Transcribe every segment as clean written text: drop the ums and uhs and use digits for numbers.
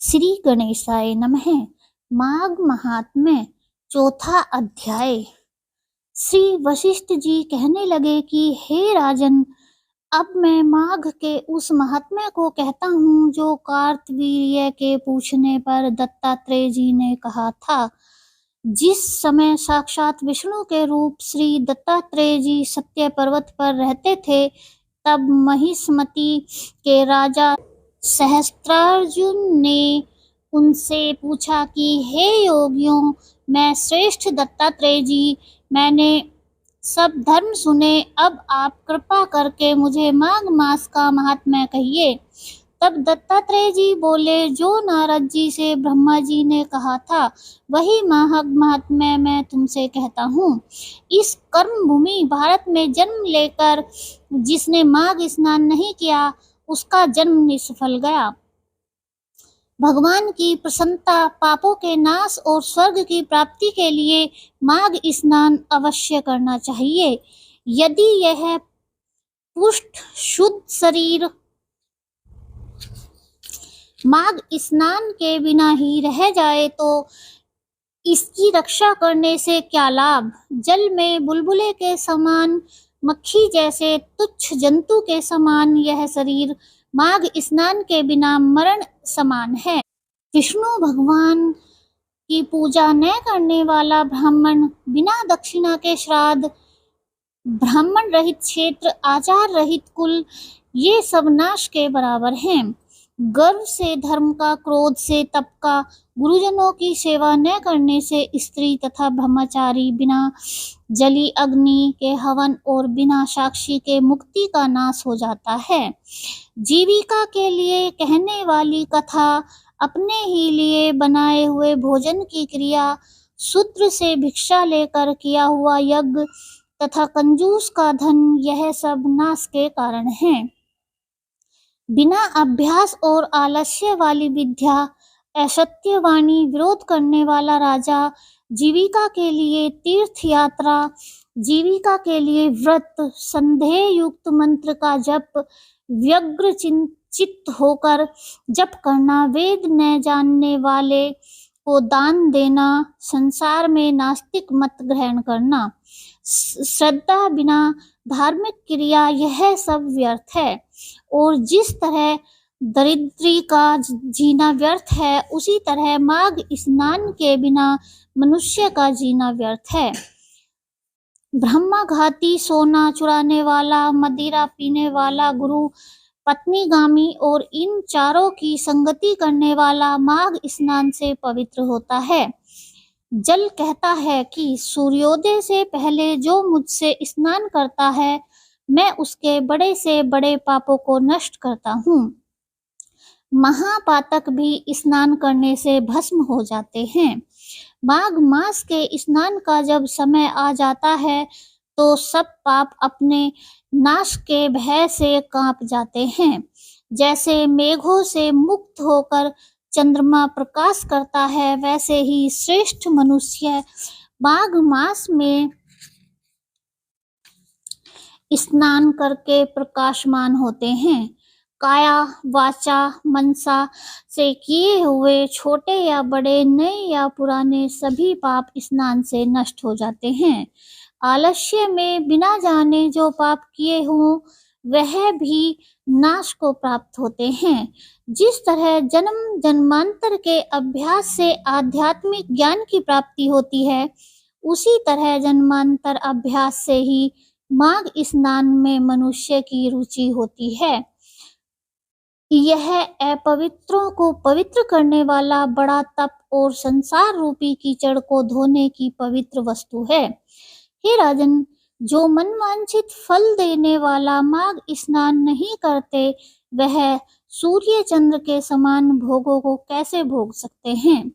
श्री गणेशाय नमः। माघ महात्म्य चौथा अध्याय। श्री वशिष्ठ जी कहने लगे कि हे राजन, अब मैं माघ के उस महात्म्य को कहता हूँ जो कार्तवीर्य के पूछने पर दत्तात्रेय जी ने कहा था। जिस समय साक्षात विष्णु के रूप श्री दत्तात्रेय जी सत्य पर्वत पर रहते थे, तब महिष्मति के राजा सहस्त्रार्जुन ने उनसे पूछा कि हे योगियों, मैं श्रेष्ठ दत्तात्रेय जी, मैंने सब धर्म सुने, अब आप कृपा करके मुझे माघ मास का महात्म्य कहिए। तब दत्तात्रेय जी बोले, जो नारद जी से ब्रह्मा जी ने कहा था वही माघ महात्म्य मैं तुमसे कहता हूँ। इस कर्म भूमि भारत में जन्म लेकर जिसने माघ स्नान नहीं किया, उसका जन्म निष्फल गया। भगवान की प्रसन्नता, पापों के नाश और स्वर्ग की प्राप्ति के लिए माघ स्नान अवश्य करना चाहिए। यदि यह पुष्ट शुद्ध शरीर माघ स्नान के बिना ही रह जाए तो इसकी रक्षा करने से क्या लाभ। जल में बुलबुले के समान, मक्खी जैसे तुच्छ जंतु के समान यह शरीर माघ स्नान के बिना मरण समान है। विष्णु भगवान की पूजा न करने वाला ब्राह्मण, बिना दक्षिणा के श्राद्ध, ब्राह्मण रहित क्षेत्र, आचार रहित कुल, ये सब नाश के बराबर हैं। गर्व से धर्म का, क्रोध से तप का, गुरुजनों की सेवा न करने से स्त्री तथा ब्रह्मचारी, बिना जली अग्नि के हवन और बिना साक्षी के मुक्ति का नाश हो जाता है। जीविका के लिए कहने वाली कथा, अपने ही लिए बनाए हुए भोजन की क्रिया, शूद्र से भिक्षा लेकर किया हुआ यज्ञ तथा कंजूस का धन, यह सब नाश के कारण हैं। बिना अभ्यास और आलस्य वाली विद्या, असत्य वाणी, विरोध करने वाला राजा, जीविका के लिए तीर्थ यात्रा, जीविका के लिए व्रत, संदेह युक्त मंत्र का जप, व्यग्र चित्त होकर जप करना, वेद न जानने वाले को दान देना, संसार में नास्तिक मत ग्रहण करना, श्रद्धा बिना धार्मिक क्रिया, यह सब व्यर्थ है। और जिस तरह दरिद्री का जीना व्यर्थ है, उसी तरह माघ स्नान के बिना मनुष्य का जीना व्यर्थ है। ब्रह्मघाती, सोना चुराने वाला, मदिरा पीने वाला, गुरु पत्नीगामी और इन चारों की संगति करने वाला माघ स्नान से पवित्र होता है। जल कहता है कि सूर्योदय से पहले जो मुझसे स्नान करता है, मैं उसके बड़े से बड़े पापों को नष्ट करता हूँ। महापातक भी स्नान करने से भस्म हो जाते हैं। माघ मास के स्नान का जब समय आ जाता है तो सब पाप अपने नाश के भय से कांप जाते हैं। जैसे मेघों से मुक्त होकर चंद्रमा प्रकाश करता है, वैसे ही श्रेष्ठ मनुष्य माघ मास में स्नान करके प्रकाशमान होते हैं। काया, वाचा, मनसा से किए हुए छोटे या बड़े, नए या पुराने, सभी पाप स्नान से नष्ट हो जाते हैं। आलस्य में बिना जाने जो पाप किए हों, वह भी नाश को प्राप्त होते हैं। जिस तरह जन्म जन्मांतर के अभ्यास से आध्यात्मिक ज्ञान की प्राप्ति होती है, उसी तरह जन्मांतर अभ्यास से ही माघ स्नान में मनुष्य की रुचि होती है। यह अपवित्रों को पवित्र करने वाला बड़ा तप और संसार रूपी कीचड़ को धोने की पवित्र वस्तु है। हे राजन, जो मनवांछित फल देने वाला माघ स्नान नहीं करते, वह सूर्य चंद्र के समान भोगों को कैसे भोग सकते हैं।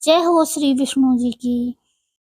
जय हो श्री विष्णु जी की।